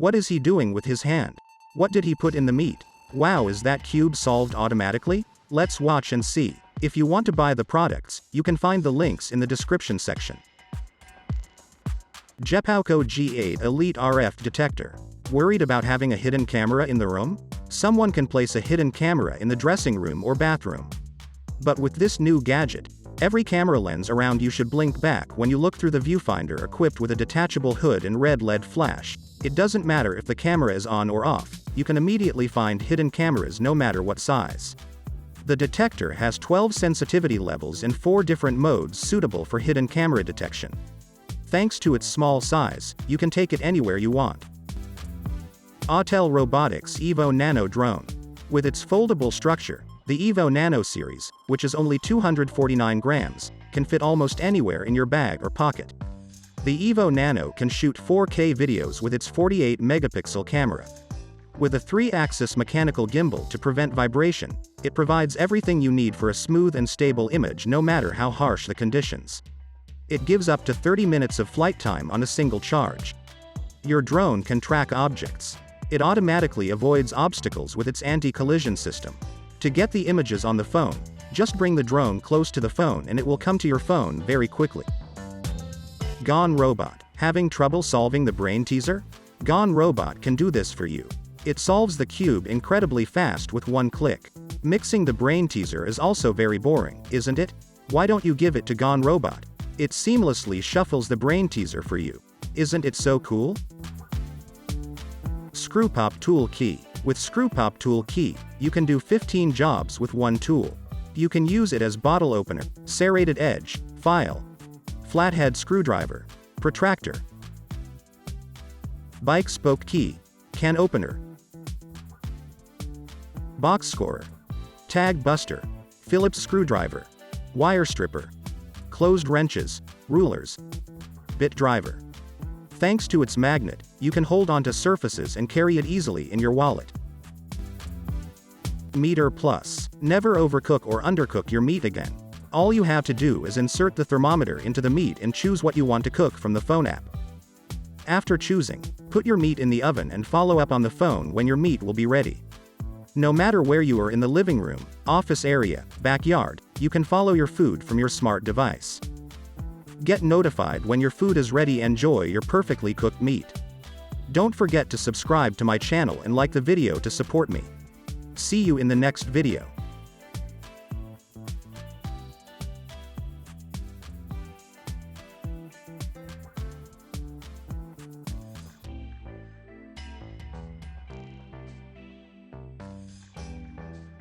What is he doing with his hand? What did he put in the meat? Wow, is that cube solved automatically? Let's watch and see. If you want to buy the products, you can find the links in the description section. Jepwco G8 Elite RF Detector. Worried about having a hidden camera in the room? Someone can place a hidden camera in the dressing room or bathroom. But with this new gadget, every camera lens around you should blink back when you look through the viewfinder equipped with a detachable hood and red LED flash. It doesn't matter if the camera is on or off, you can immediately find hidden cameras no matter what size. The detector has 12 sensitivity levels in 4 different modes suitable for hidden camera detection. Thanks to its small size, you can take it anywhere you want. Autel Robotics Evo Nano Drone. With its foldable structure, the Evo Nano series, which is only 249 grams, can fit almost anywhere in your bag or pocket. The Evo Nano can shoot 4K videos with its 48-megapixel camera. With a 3-axis mechanical gimbal to prevent vibration, it provides everything you need for a smooth and stable image no matter how harsh the conditions. It gives up to 30 minutes of flight time on a single charge. Your drone can track objects. It automatically avoids obstacles with its anti-collision system. To get the images on the phone, just bring the drone close to the phone and it will come to your phone very quickly. GAN Robot. Having trouble solving the brain teaser? GAN Robot can do this for you. It solves the cube incredibly fast with one click. Mixing the brain teaser is also very boring, isn't it? Why don't you give it to GAN Robot? It seamlessly shuffles the brain teaser for you. Isn't it so cool? Screwpop Toolkey. With Screwpop Toolkey, you can do 15 jobs with one tool. You can use it as bottle opener, serrated edge, file, flathead screwdriver, protractor, bike spoke key, can opener, box scorer, tag buster, Phillips screwdriver, wire stripper, closed wrenches, rulers, bit driver. Thanks to its magnet, you can hold onto surfaces and carry it easily in your wallet. Meter Plus. Never overcook or undercook your meat again. All you have to do is insert the thermometer into the meat and choose what you want to cook from the phone app. After choosing, put your meat in the oven and follow up on the phone when your meat will be ready. No matter where you are in the living room, office area, backyard, you can follow your food from your smart device. Get notified when your food is ready. Enjoy your perfectly cooked meat. Don't forget to subscribe to my channel and like the video to support me. See you in the next video.